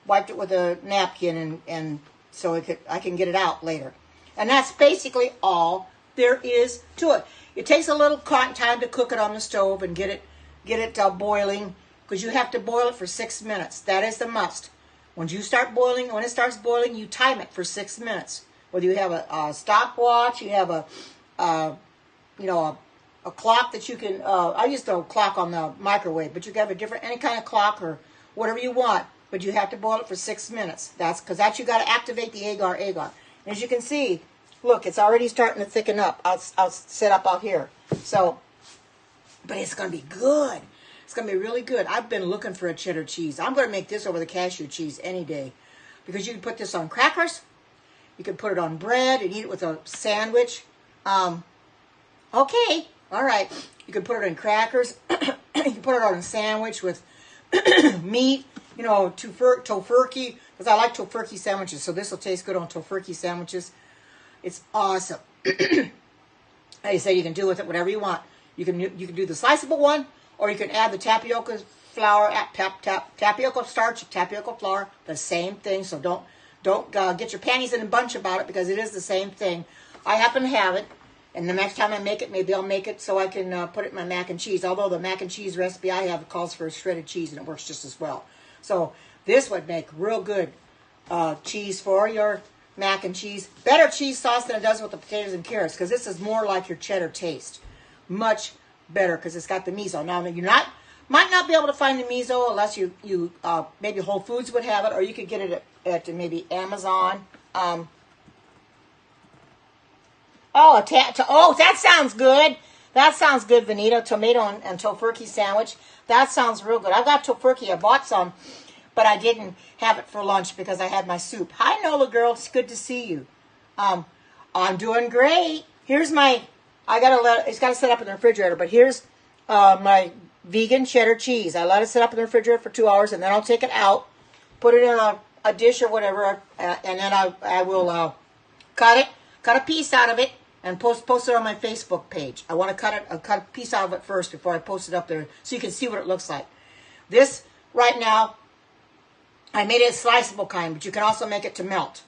Speaker 1: wiped it with a napkin and so I can get it out later. And that's basically all there is to it. It takes a little time to cook it on the stove and get it boiling, because you have to boil it for 6 minutes. That is the must. When it starts boiling, you time it for 6 minutes. Whether you have a stopwatch, you have a clock that you can. I used a clock on the microwave, but you can have any kind of clock or whatever you want. But you have to boil it for 6 minutes. That's because you got to activate the agar. And as you can see, look, it's already starting to thicken up. I'll set up out here. So, but it's going to be good. It's going to be really good. I've been looking for a cheddar cheese. I'm going to make this over the cashew cheese any day, because you can put this on crackers. You can put it on bread and eat it with a sandwich. Okay, all right. You can put it in crackers. You can put it on a sandwich with meat. Tofurkey, because I like tofurkey sandwiches, so this will taste good on tofurkey sandwiches. It's awesome. Like I say, you can do with it whatever you want. You can do the sliceable one, or you can add the tapioca flour, tapioca starch, tapioca flour, the same thing. So don't get your panties in a bunch about it, because it is the same thing. I happen to have it, and the next time I make it, maybe I'll make it so I can put it in my mac and cheese. Although the mac and cheese recipe I have calls for shredded cheese, and it works just as well. So this would make real good cheese for your mac and cheese. Better cheese sauce than it does with the potatoes and carrots, because this is more like your cheddar taste. Much better, because it's got the miso. Now, you might not be able to find the miso unless you maybe Whole Foods would have it, or you could get it at maybe Amazon. That sounds good. That sounds good, Vanita. Tomato and tofurkey sandwich. That sounds real good. I've got tofurkey. I bought some, but I didn't have it for lunch because I had my soup. Hi, Nola girl. It's good to see you. I'm doing great. Here's my. It's got to set up in the refrigerator. But here's my vegan cheddar cheese. I let it sit up in the refrigerator for 2 hours, and then I'll take it out, put it in a dish or whatever, and then I will cut a piece out of it, and post it on my Facebook page. I want to cut a piece out of it first before I post it up there, so you can see what it looks like. This right now, I made it a sliceable kind, but you can also make it to melt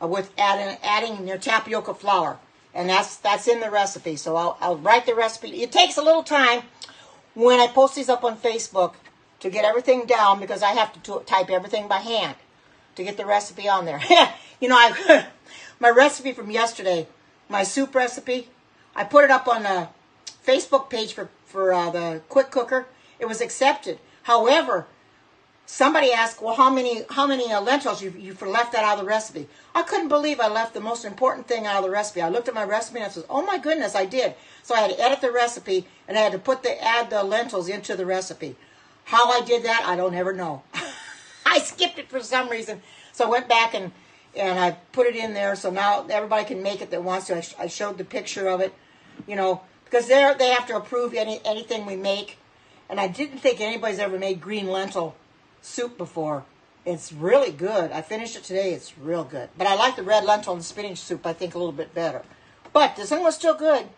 Speaker 1: with adding your tapioca flour, and that's in the recipe. So I'll write the recipe. It takes a little time when I post these up on Facebook to get everything down, because I have to type everything by hand to get the recipe on there. My recipe from yesterday. My soup recipe, I put it up on the Facebook page for the quick cooker. It was accepted. However, somebody asked, well, how many lentils you left that out of the recipe? I couldn't believe I left the most important thing out of the recipe. I looked at my recipe and I said, oh my goodness, I did. So I had to edit the recipe, and I had to add the lentils into the recipe. How I did that, I don't ever know. I skipped it for some reason. So I went back and I put it in there, so now everybody can make it that wants to. I showed the picture of it, because they have to approve anything we make. And I didn't think anybody's ever made green lentil soup before. It's really good. I finished it today. It's real good. But I like the red lentil and spinach soup, I think, a little bit better. But this one was still good.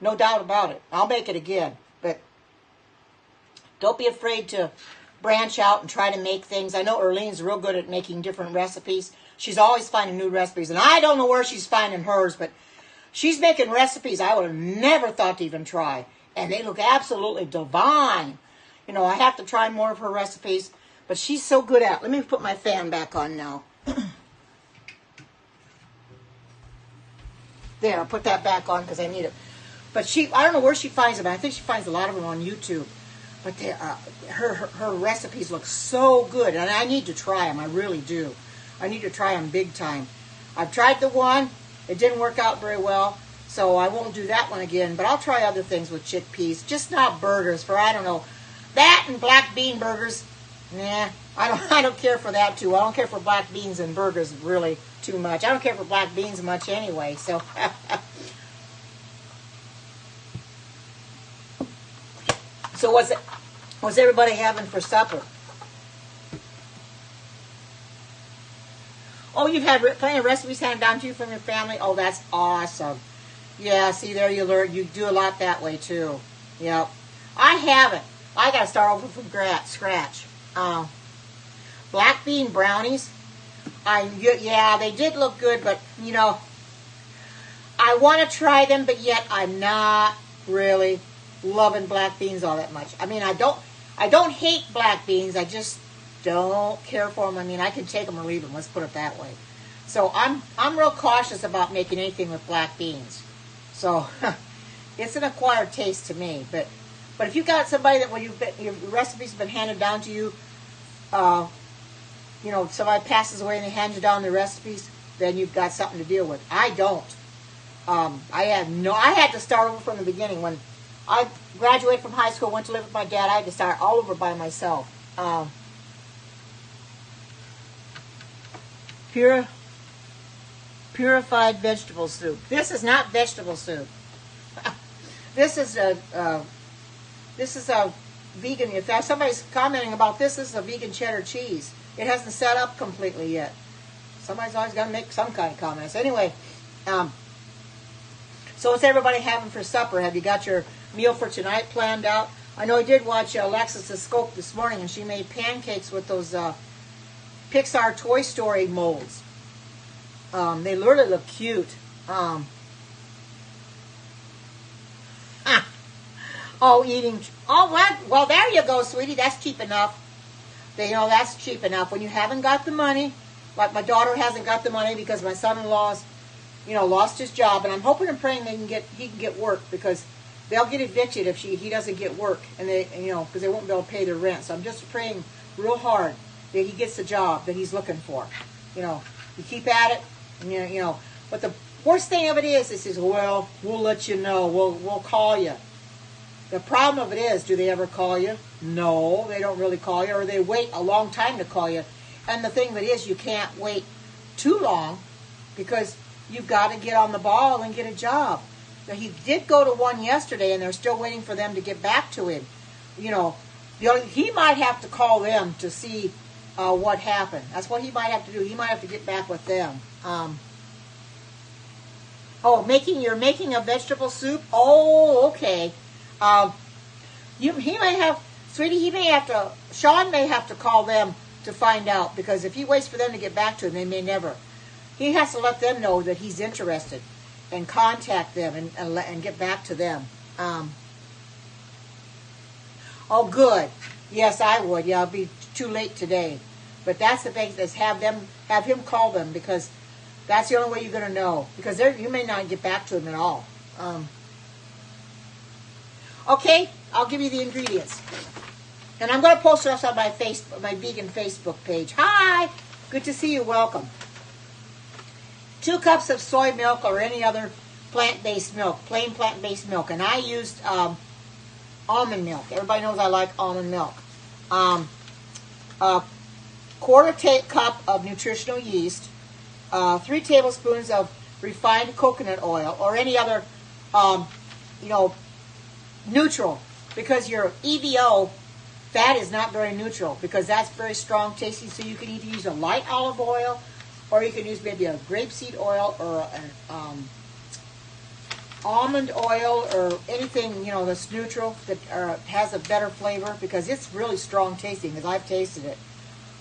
Speaker 1: No doubt about it. I'll make it again. But don't be afraid to branch out and try to make things. I know Erlene's real good at making different recipes. She's always finding new recipes, and I don't know where she's finding hers, but she's making recipes I would have never thought to even try, and they look absolutely divine. You know, I have to try more of her recipes, but she's so good at it. Let me put my fan back on now. There, I'll put that back on because I need it. But I don't know where she finds them. I think she finds a lot of them on YouTube. But her recipes look so good, and I need to try them. I really do. I need to try them big time. I've tried the one. It didn't work out very well, so I won't do that one again. But I'll try other things with chickpeas, just not burgers. For I don't know, that and black bean burgers. Nah, I don't care for that too. I don't care for black beans and burgers really too much. I don't care for black beans much anyway. So. So what's everybody having for supper? Oh, you've had plenty of recipes handed down to you from your family? Oh, that's awesome. Yeah, see, there you learn. You do a lot that way, too. Yep. I haven't. I got to start over from scratch. Black bean brownies. Yeah, they did look good, but, you know, I want to try them, but yet I'm not really loving black beans all that much. I mean, I don't hate black beans. I just don't care for them. I mean, I can take them or leave them. Let's put it that way. So I'm real cautious about making anything with black beans. So it's an acquired taste to me. But if you got somebody that when your recipe's been handed down to you, you know, somebody passes away and they hand you down the recipes, then you've got something to deal with. I don't. I had to start over from the beginning. When I graduated from high school, went to live with my dad, I had to start all over by myself. Purified vegetable soup. This is not vegetable soup. This is a vegan. If somebody's commenting about this is a vegan cheddar cheese. It hasn't set up completely yet. Somebody's always got to make some kind of comments. Anyway, so what's everybody having for supper? Have you got your meal for tonight planned out? I know I did watch Alexis' Scope this morning, and she made pancakes with those Pixar Toy Story molds. They really look cute. Eating. Oh, what? Well, there you go, sweetie. That's cheap enough. That's cheap enough. When you haven't got the money, like my daughter hasn't got the money because my son-in-law's, lost his job, and I'm hoping and praying he can get work because they'll get evicted if he doesn't get work, and because they won't be able to pay their rent. So I'm just praying real hard that he gets the job that he's looking for. You keep at it, and But the worst thing of it is, he says, well, we'll let you know. We'll call you. The problem of it is, do they ever call you? No, they don't really call you, or they wait a long time to call you. And the thing of it is, you can't wait too long because you've got to get on the ball and get a job. Now, he did go to one yesterday, and they're still waiting for them to get back to him. He might have to call them to see what happened. That's what he might have to do. He might have to get back with them. You're making a vegetable soup? Oh, okay. Sean may have to call them to find out, because if he waits for them to get back to him, they may never. He has to let them know that he's interested and contact them and get back to them. Good. Yes, I would. Yeah, it'll be too late today. But that's the thing, is have him call them, because that's the only way you're going to know. Because you may not get back to him at all. Okay, I'll give you the ingredients. And I'm going to post this on my vegan Facebook page. Hi! Good to see you. Welcome. 2 cups of soy milk or any other plant-based milk, plain plant-based milk. And I used almond milk. Everybody knows I like almond milk. A quarter cup of nutritional yeast. 3 tablespoons of refined coconut oil or any other, neutral, because your EVO fat is not very neutral, because that's very strong tasting. So you can either use a light olive oil, or you can use maybe a grapeseed oil or almond oil or anything, you know, that's neutral, that has a better flavor, because it's really strong tasting, because I've tasted it.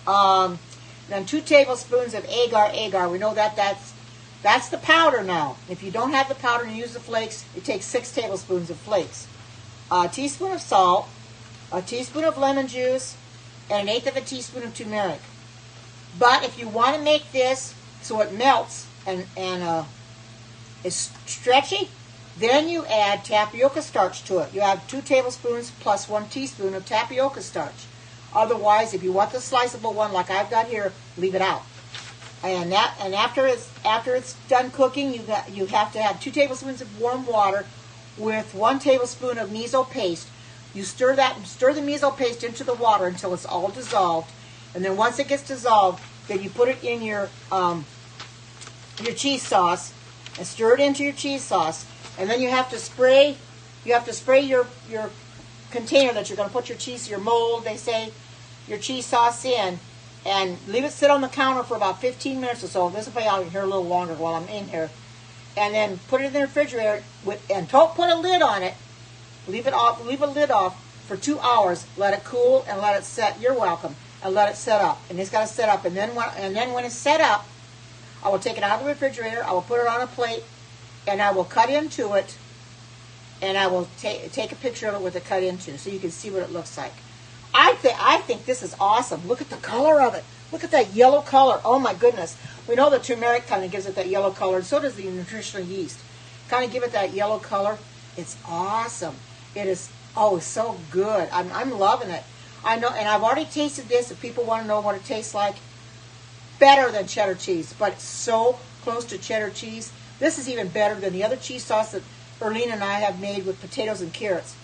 Speaker 1: Then 2 tablespoons of agar. We know that that's the powder now. If you don't have the powder and you use the flakes, it takes 6 tablespoons of flakes. A teaspoon of salt, a teaspoon of lemon juice, and 1/8 of a teaspoon of turmeric. But if you want to make this so it melts and is stretchy, then you add tapioca starch to it. You have 2 tablespoons plus 1 teaspoon of tapioca starch. Otherwise, if you want the sliceable one like I've got here, leave it out. And after it's done cooking, you have to have 2 tablespoons of warm water with 1 tablespoon of miso paste. You stir the miso paste into the water until it's all dissolved, and then once it gets dissolved, then you put it in your cheese sauce and stir it into your cheese sauce, and then you have to spray your container that you're going to put your mold, they say, your cheese sauce in, and leave it sit on the counter for about 15 minutes or so. This will be out here a little longer while I'm in here. And then put it in the refrigerator and don't put a lid on it. Leave a lid off for 2 hours. Let it cool and let it set. You're welcome. And let it set up. And it's got to set up. And then when it's set up, I will take it out of the refrigerator. I will put it on a plate, and I will cut into it. And I will take a picture of it with it cut into, so you can see what it looks like. I think this is awesome. Look at the color of it. Look at that yellow color. Oh my goodness. We know the turmeric kind of gives it that yellow color, and so does the nutritional yeast. Kind of give it that yellow color. It's awesome. It is, so good. I'm loving it. I know, and I've already tasted this. If people want to know what it tastes like, better than cheddar cheese, but it's so close to cheddar cheese. This is even better than the other cheese sauce that Erlene and I have made with potatoes and carrots.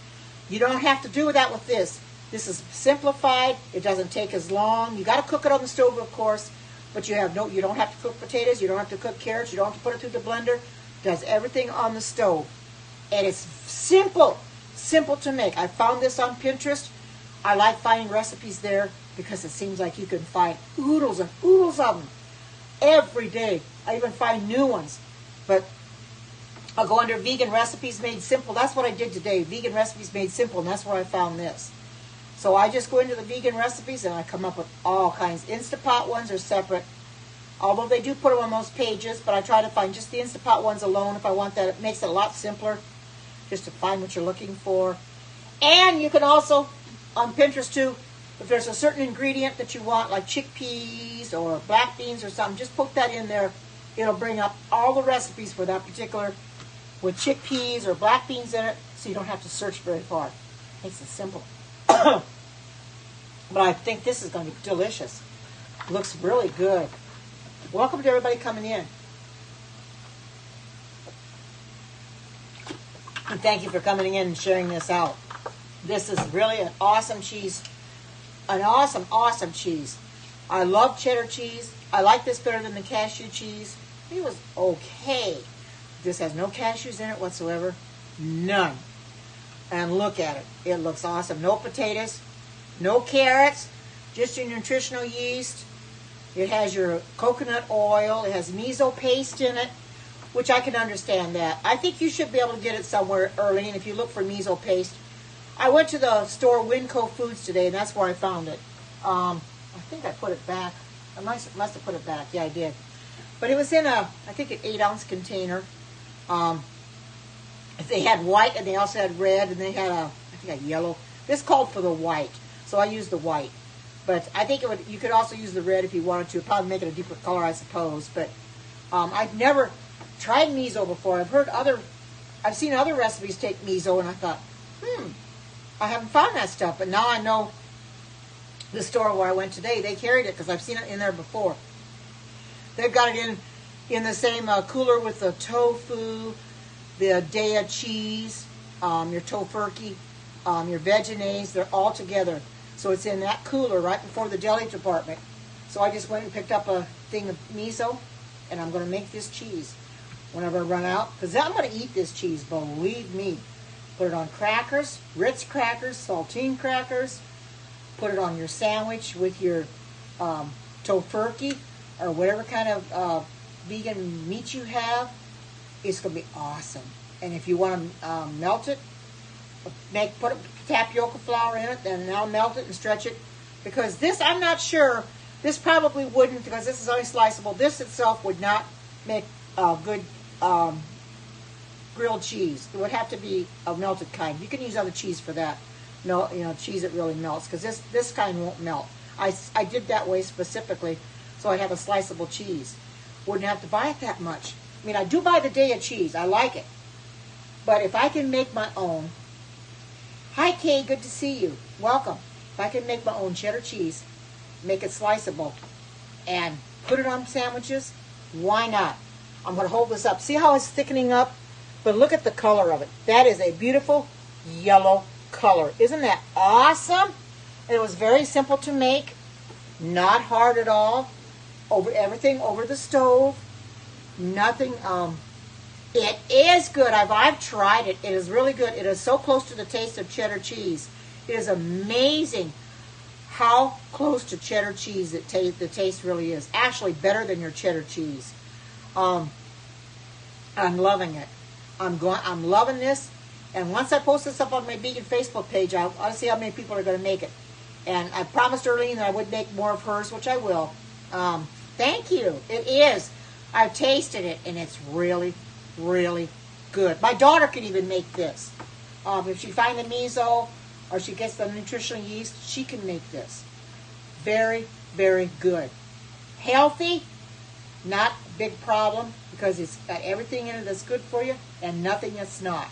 Speaker 1: You don't have to do that with this. This is simplified. It doesn't take as long. You got to cook it on the stove, of course, but you don't have to cook potatoes. You don't have to cook carrots. You don't have to put it through the blender. It does everything on the stove, and it's simple to make. I found this on Pinterest. I like finding recipes there because it seems like you can find oodles and oodles of them every day. I even find new ones, but I'll go under vegan recipes made simple. That's what I did today. Vegan recipes made simple, and that's where I found this. So I just go into the vegan recipes and I come up with all kinds. Instapot ones are separate, although they do put them on those pages, but I try to find just the Instapot ones alone if I want that. It makes it a lot simpler just to find what you're looking for. And you can also, on Pinterest too, if there's a certain ingredient that you want, like chickpeas or black beans or something, just put that in there. It'll bring up all the recipes for that particular, with chickpeas or black beans in it, so you don't have to search very far. Makes it simple. But I think this is going to be delicious. Looks really good. Welcome to everybody coming in. And thank you for coming in and sharing this out. This is really an awesome cheese. An awesome, awesome cheese. I love cheddar cheese. I like this better than the cashew cheese. It was okay. This has no cashews in it whatsoever. None. And look at it. It looks awesome. No potatoes, no carrots, just your nutritional yeast. It has your coconut oil. It has miso paste in it, which I can understand that. I think you should be able to get it somewhere, Erlene, if you look for miso paste. I went to the store Winco Foods today, and that's where I found it. I think I put it back. I must have put it back. Yeah, I did. But it was in I think an 8-ounce container. They had white, and they also had red, and they had I think a yellow. This called for the white, so I used the white. But I think you could also use the red if you wanted to. It'd probably make it a deeper color, I suppose. But I've never tried miso before. I've seen other recipes take miso, and I thought, I haven't found that stuff. But now I know the store where I went today, they carried it because I've seen it in there before. They've got it in the same cooler with the tofu, the Daya cheese, your tofurkey, your veggies. They're all together. So it's in that cooler right before the deli department. So I just went and picked up a thing of miso, and I'm going to make this cheese whenever I run out. Because I'm going to eat this cheese, believe me. Put it on crackers, Ritz crackers, saltine crackers. Put it on your sandwich with your tofurkey or whatever kind of vegan meat you have. It's going to be awesome. And if you want to melt it, put tapioca flour in it, then now melt it and stretch it. Because this, I'm not sure, this probably wouldn't, because this is only sliceable. This itself would not make good grilled cheese. It would have to be a melted kind. You can use other cheese for that. No, cheese that really melts, because this kind won't melt. I did that way specifically, so I'd have a sliceable cheese. Wouldn't have to buy it that much. I mean, I do buy the Day of cheese. I like it. But if I can make my own, hi Kay, good to see you. Welcome. If I can make my own cheddar cheese, make it sliceable, and put it on sandwiches, why not? I'm going to hold this up. See how it's thickening up? But look at the color of it. That is a beautiful yellow color. Isn't that awesome? And it was very simple to make, not hard at all. Everything over the stove. Nothing. It is good. I've tried it. It is really good. It is so close to the taste of cheddar cheese. It is amazing how close to cheddar cheese the taste really is. Actually, better than your cheddar cheese. I'm loving it. I'm loving this. And once I post this up on my vegan Facebook page, I'll see how many people are going to make it. And I promised Earlene that I would make more of hers, which I will. Thank you. It is. I've tasted it, and it's really, really good. My daughter can even make this. If she finds the miso or she gets the nutritional yeast, she can make this. Very, very good. Healthy, not a big problem, because it's got everything in it that's good for you and nothing that's not.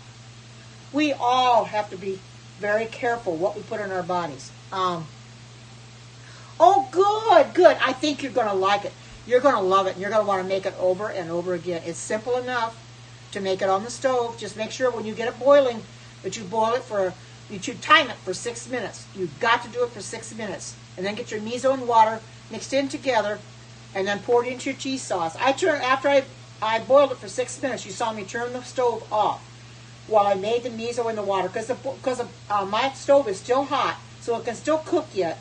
Speaker 1: We all have to be very careful what we put in our bodies. Oh, good. I think you're going to like it. You're going to love it, and you're going to want to make it over and over again. It's simple enough to make it on the stove. Just make sure when you get it boiling that you boil it you should time it for 6 minutes. You've got to do it for 6 minutes. And then get your miso and water mixed in together, and then pour it into your cheese sauce. After I boiled it for 6 minutes, you saw me turn the stove off while I made the miso in the water, because my stove is still hot, so it can still cook yet.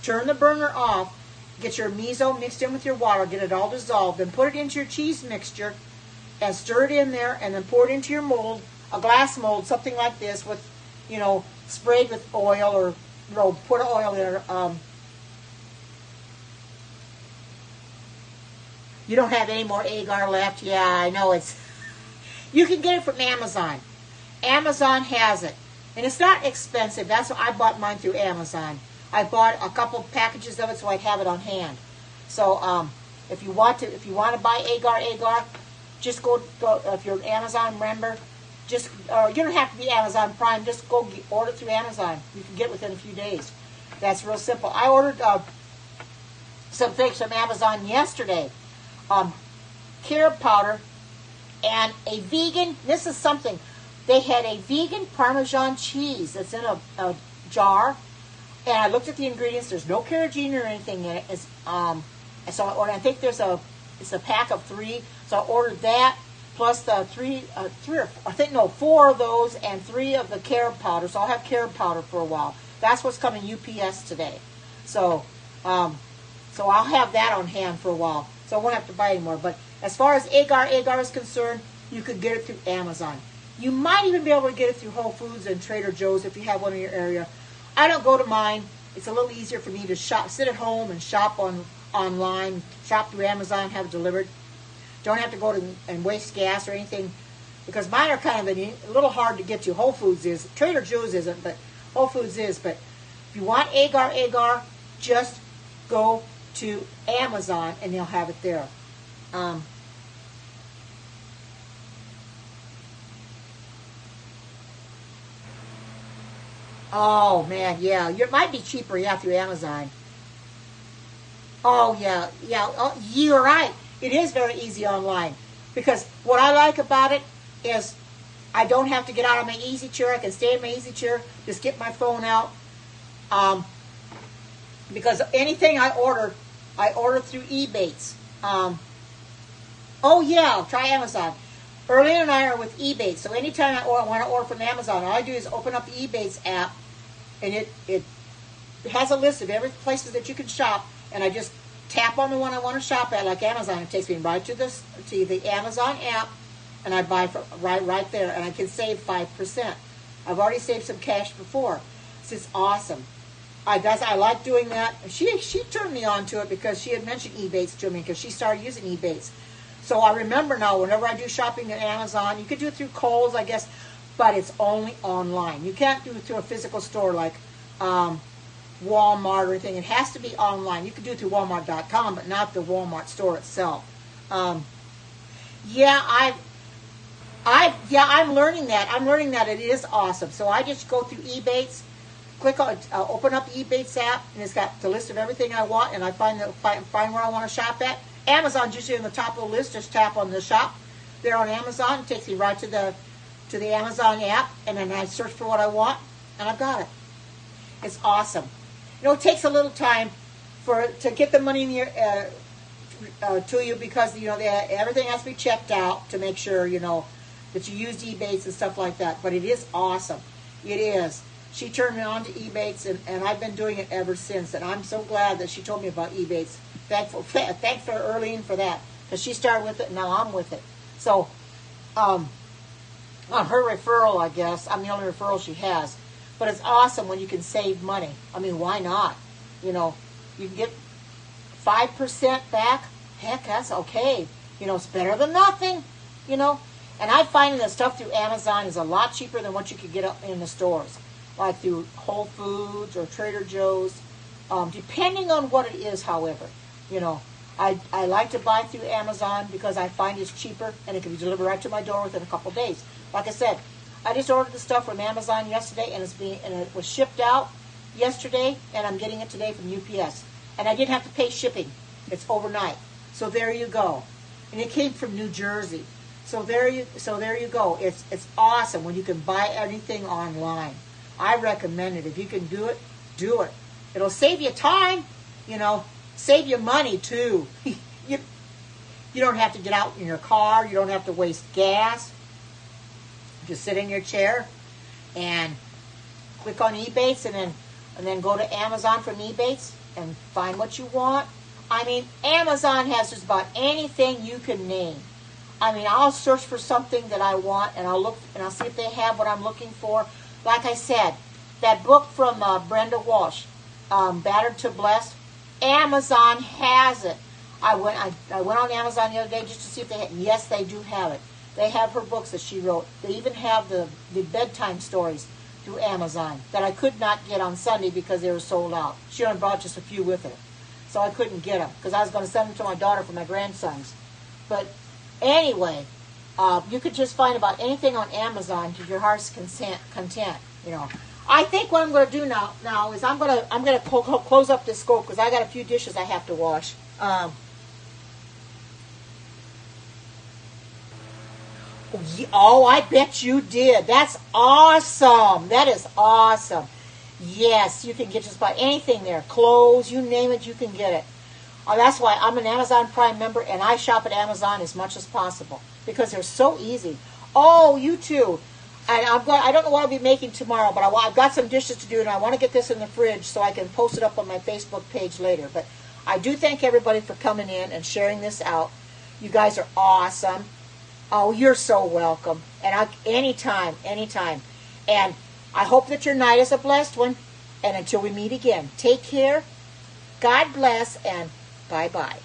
Speaker 1: Turn the burner off, get your miso mixed in with your water, get it all dissolved, then put it into your cheese mixture and stir it in there, and then pour it into your mold, a glass mold, something like this, with, sprayed with oil, or put oil in it. You don't have any more agar left? Yeah, I know. You can get it from Amazon. Amazon has it. And it's not expensive. That's why I bought mine through Amazon. I bought a couple packages of it so I'd have it on hand. So if you want to buy agar, just go if you're an Amazon member, you don't have to be Amazon Prime. Just go order it through Amazon. You can get it within a few days. That's real simple. I ordered some things from Amazon yesterday. Carob powder and a vegan. This is something. They had a vegan Parmesan cheese that's in a jar. And I looked at the ingredients. There's no carrageenan or anything in it. So I ordered. I think it's a pack of 3. So I ordered that plus the 4 of those and 3 of the carob powder. So I'll have carob powder for a while. That's what's coming UPS today. So I'll have that on hand for a while. So I won't have to buy anymore. But as far as agar is concerned, you could get it through Amazon. You might even be able to get it through Whole Foods and Trader Joe's if you have one in your area. I don't go to mine. It's a little easier for me to sit at home and shop online, shop through Amazon, have it delivered. Don't have to go and waste gas or anything, because mine are kind of a little hard to get to. Whole Foods is. Trader Joe's isn't, but Whole Foods is. But if you want agar, just go to Amazon and they'll have it there. Oh, man, yeah. It might be cheaper, through Amazon. Oh, yeah. Oh, you're right. It is very easy online. Because what I like about it is I don't have to get out of my easy chair. I can stay in my easy chair, just get my phone out. Because anything I order through Ebates. Oh, yeah, try Amazon. Earlene and I are with Ebates, so anytime I want to order from Amazon, all I do is open up the Ebates app, and it has a list of every places that you can shop, and I just tap on the one I want to shop at, like Amazon. It takes me right to the Amazon app, and I buy from right there, and I can save 5%. I've already saved some cash before. So it's awesome. I like doing that. She turned me on to it because she had mentioned Ebates to me because she started using Ebates. So I remember now whenever I do shopping at Amazon, you could do it through Kohl's, I guess, but it's only online. You can't do it through a physical store like Walmart or anything. It has to be online. You can do it through Walmart.com, but not the Walmart store itself. I'm learning that. I'm learning that it is awesome. So I just go through Ebates, click on, open up the Ebates app, and it's got the list of everything I want, and I find where I want to shop at. Amazon's usually on the top of the list. Just tap on the shop there on Amazon. It takes me right to the Amazon app, and then I search for what I want, and I've got it. It's awesome. You know, it takes a little time to get the money in your, to you because, you know, everything has to be checked out to make sure, you know, that you used Ebates and stuff like that. But it is awesome. It is. She turned me on to Ebates, and I've been doing it ever since. And I'm so glad that she told me about Ebates. Thankful for Erlene for that, because she started with it, and now I'm with it. So, on her referral, I guess, I'm the only referral she has. But it's awesome when you can save money. I mean, why not? You know, you can get 5% back. Heck, that's okay. You know, it's better than nothing, you know. And I find that stuff through Amazon is a lot cheaper than what you could get in the stores, like through Whole Foods or Trader Joe's, depending on what it is, however. You know, I like to buy through Amazon because I find it's cheaper and it can be delivered right to my door within a couple of days. Like I said, I just ordered the stuff from Amazon yesterday, and it was shipped out yesterday, and I'm getting it today from UPS. And I didn't have to pay shipping. It's overnight. So there you go. And it came from New Jersey. So there you go. It's awesome when you can buy anything online. I recommend it. If you can do it, do it. It'll save you time, you know, save you money too. You don't have to get out in your car. You don't have to waste gas. Just sit in your chair and click on Ebates, and then go to Amazon from Ebates and find what you want. I mean, Amazon has just about anything you can name. I mean, I'll search for something that I want, and I'll look and I'll see if they have what I'm looking for. Like I said, that book from Brenda Walsh, Battered to Blessed, Amazon has it. I went on Amazon the other day just to see if they had. Yes, they do have it. They have her books that she wrote. They even have the bedtime stories through Amazon that I could not get on Sunday because they were sold out. She only brought just a few with her. So I couldn't get them because I was going to send them to my daughter for my grandsons. But anyway, you could just find about anything on Amazon to your heart's content. You know, I think what I'm going to do now is I'm going to close up this scope because I got a few dishes I have to wash. Oh, I bet you did. That's awesome. That is awesome. Yes, you can get just about anything there. Clothes, you name it, you can get it. That's why I'm an Amazon Prime member, and I shop at Amazon as much as possible because they're so easy. Oh, you too. And I don't know what I'll be making tomorrow, but I've got some dishes to do, and I want to get this in the fridge so I can post it up on my Facebook page later. But I do thank everybody for coming in and sharing this out. You guys are awesome. Oh, you're so welcome. And anytime. And I hope that your night is a blessed one. And until we meet again, take care. God bless, and bye-bye.